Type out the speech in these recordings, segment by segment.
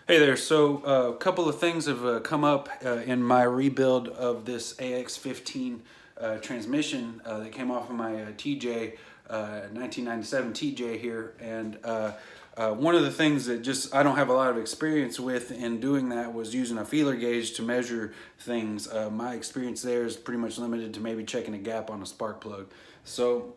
Hey there, so a couple of things have come up in my rebuild of this AX-15 transmission that came off of my TJ, 1997 TJ here. And one of the things that just I don't have a lot of experience with in doing that was using a feeler gauge to measure things. My experience there is pretty much limited to maybe checking a gap on a spark plug. So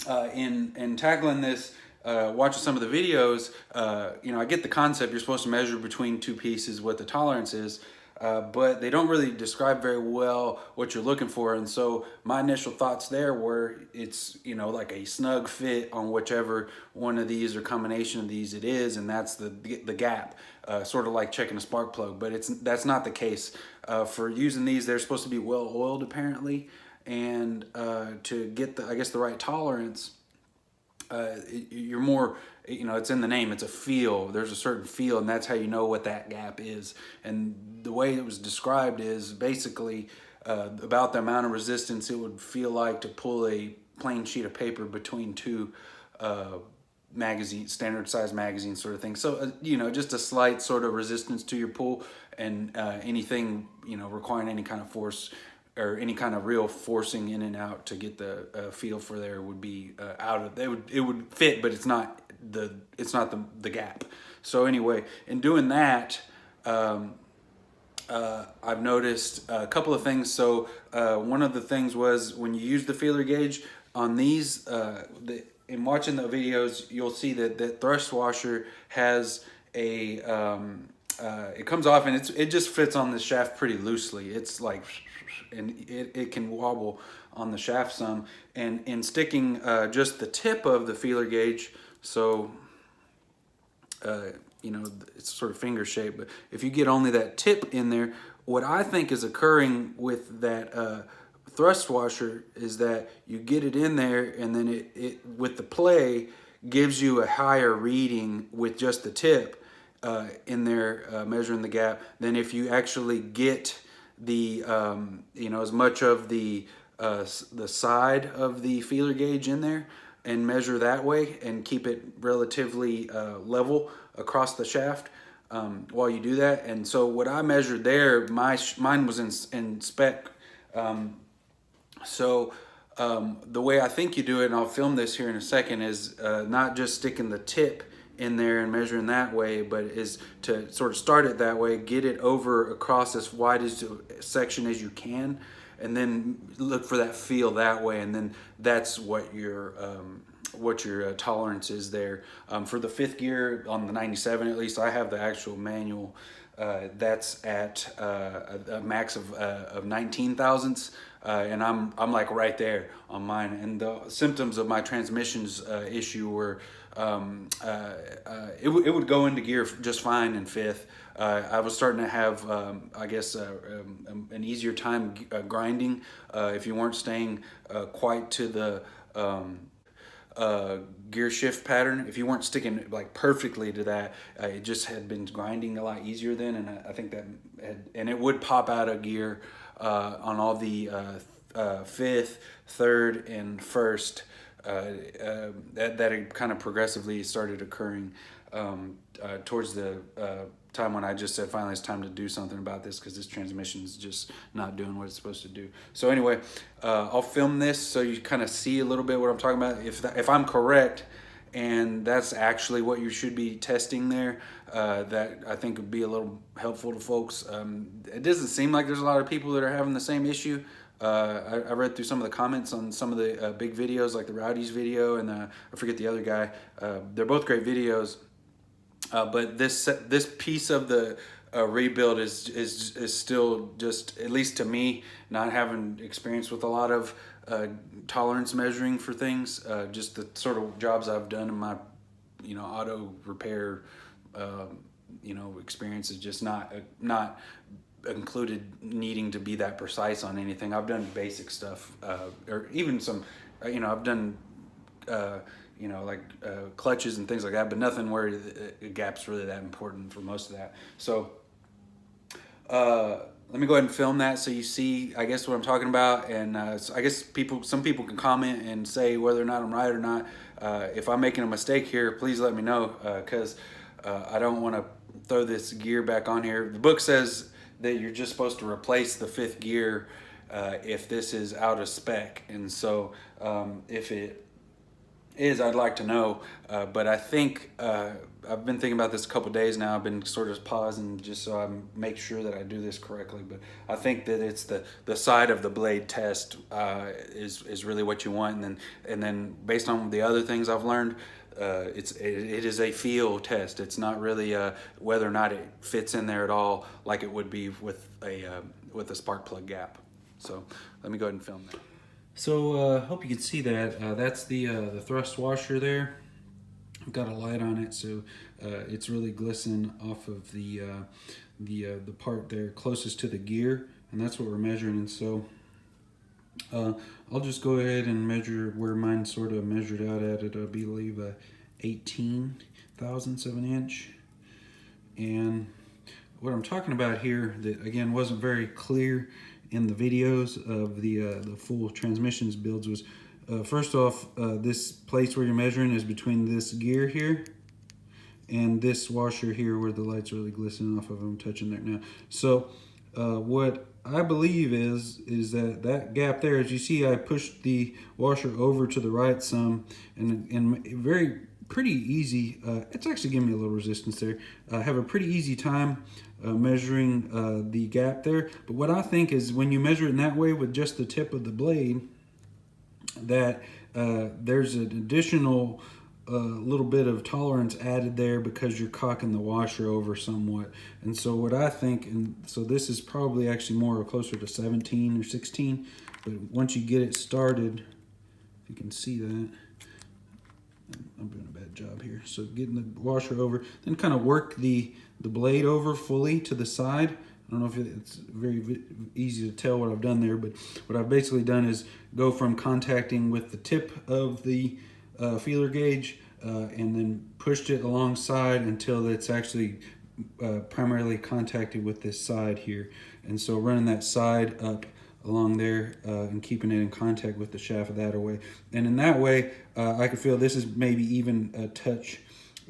in tackling this, watching some of the videos, I get the concept. You're supposed to measure between two pieces what the tolerance is, but they don't really describe very well what you're looking for. And so my initial thoughts there were it's, like a snug fit on whichever one of these or combination of these it is, and that's the gap, sort of like checking a spark plug. But that's not the case. For using these, they're supposed to be well oiled apparently, and to get the right tolerance, you're more, it's in the name, it's a feel. There's a certain feel, and that's how you know what that gap is. And the way it was described is basically about the amount of resistance it would feel like to pull a plain sheet of paper between two standard size magazine sort of thing. So, just a slight sort of resistance to your pull, and anything, requiring any kind of force or any kind of real forcing in and out to get the feel for there would be out of it would fit, but it's not the gap. So anyway, in doing that, I've noticed a couple of things. So one of the things was when you use the feeler gauge on these, in watching the videos, you'll see that the thrust washer has a it comes off, and it just fits on the shaft pretty loosely. It's like, and it can wobble on the shaft some. And in sticking just the tip of the feeler gauge, so it's sort of finger shaped, but if you get only that tip in there, what I think is occurring with that thrust washer is that you get it in there, and then it with the play gives you a higher reading with just the tip in there, measuring the gap, than if you actually get the as much of the side of the feeler gauge in there and measure that way and keep it relatively level across the shaft while you do that. And so what I measured there, mine was in spec. The way I think you do it, and I'll film this here in a second, is not just sticking the tip in there and measuring that way, but is to sort of start it that way, get it over across as wide as section as you can, and then look for that feel that way, and then that's what your tolerance is there. For the fifth gear on the 97, at least, I have the actual manual. That's at a max of 19 thousandths, and I'm like right there on mine. And the symptoms of my transmission's issue were it would go into gear just fine in fifth. I was starting to have, an easier time grinding if you weren't staying quite to the gear shift pattern. If you weren't sticking like perfectly to that, it just had been grinding a lot easier then, and I think that and it would pop out of gear on all the fifth, third, and first. That had kind of progressively started occurring towards the time when I just said finally it's time to do something about this, because this transmission is just not doing what it's supposed to do. So anyway, I'll film this so you kind of see a little bit what I'm talking about. If I'm correct, and that's actually what you should be testing there, that I think would be a little helpful to folks. It doesn't seem like there's a lot of people that are having the same issue. I read through some of the comments on some of the big videos, like the Rowdy's video, and I forget the other guy. They're both great videos, but this piece of the rebuild is still, just at least to me, not having experience with a lot of tolerance measuring for things. Just the sort of jobs I've done in my auto repair experience is just not included needing to be that precise on anything. I've done basic stuff, or even some, I've done, clutches and things like that, but nothing where the gap's really that important for most of that. So let me go ahead and film that so you see, I guess, what I'm talking about. And so I guess some people can comment and say whether or not I'm right or not. If I'm making a mistake here, please let me know, because I don't want to throw this gear back on here. The book says that you're just supposed to replace the 5th gear if this is out of spec, and so if it is, I'd like to know, but I think I've been thinking about this a couple days now. I've been sort of pausing just so I make sure that I do this correctly, but I think that it's the side of the blade test is really what you want, and then based on the other things I've learned, it is a feel test. It's not really whether or not it fits in there at all like it would be with a spark plug gap. So let me go ahead and film that. So hope you can see that. That's the thrust washer there. I've got a light on it, so it's really glistening off of the part there closest to the gear, and that's what we're measuring. And so I'll just go ahead and measure where mine sort of measured out at it. I believe 18 thousandths of an inch. And what I'm talking about here that again wasn't very clear in the videos of the full transmissions builds was first off, this place where you're measuring is between this gear here and this washer here where the light's really glistening off of. I'm touching there now. So what I believe is that gap there, as you see, I pushed the washer over to the right some, and pretty easy. It's actually giving me a little resistance there. I have a pretty easy time measuring the gap there. But what I think is when you measure it in that way with just the tip of the blade, that there's an additional little bit of tolerance added there because you're cocking the washer over somewhat. And so what I think, and so this is probably actually more closer to 17 or 16, but once you get it started, if you can see that, I'm doing a bad job here. So getting the washer over, then kind of work the blade over fully to the side. I don't know if it's very easy to tell what I've done there, but what I've basically done is go from contacting with the tip of the feeler gauge and then pushed it alongside until it's actually primarily contacted with this side here. And so running that side up along there and keeping it in contact with the shaft of that away. And in that way, I could feel this is maybe even a touch,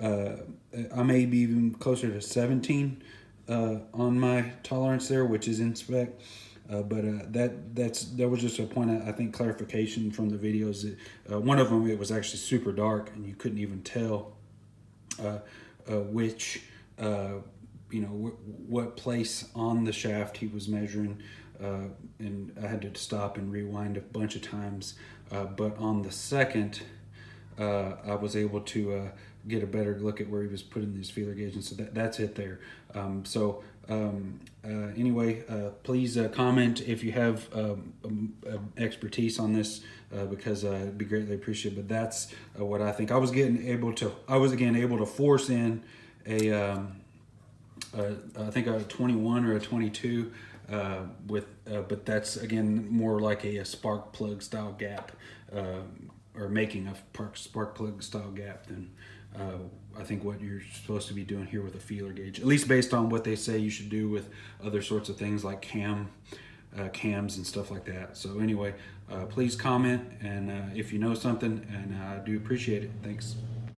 I may be even closer to 17 on my tolerance there, which is in spec. But that was just a point of, I think, clarification from the videos. That one of them, it was actually super dark and you couldn't even tell which what place on the shaft he was measuring, and I had to stop and rewind a bunch of times. But on the second, I was able to get a better look at where he was putting these feeler gauges, and so that's it there. Anyway, please comment if you have expertise on this, because it'd be greatly appreciated. But that's what I think. I was again able to force in a I think a 21 or a 22 but that's again more like a spark plug style gap, or making a spark plug style gap than I think what you're supposed to be doing here with a feeler gauge, at least based on what they say you should do with other sorts of things like cams and stuff like that. So anyway, please comment, and if you know something, and I do appreciate it. Thanks.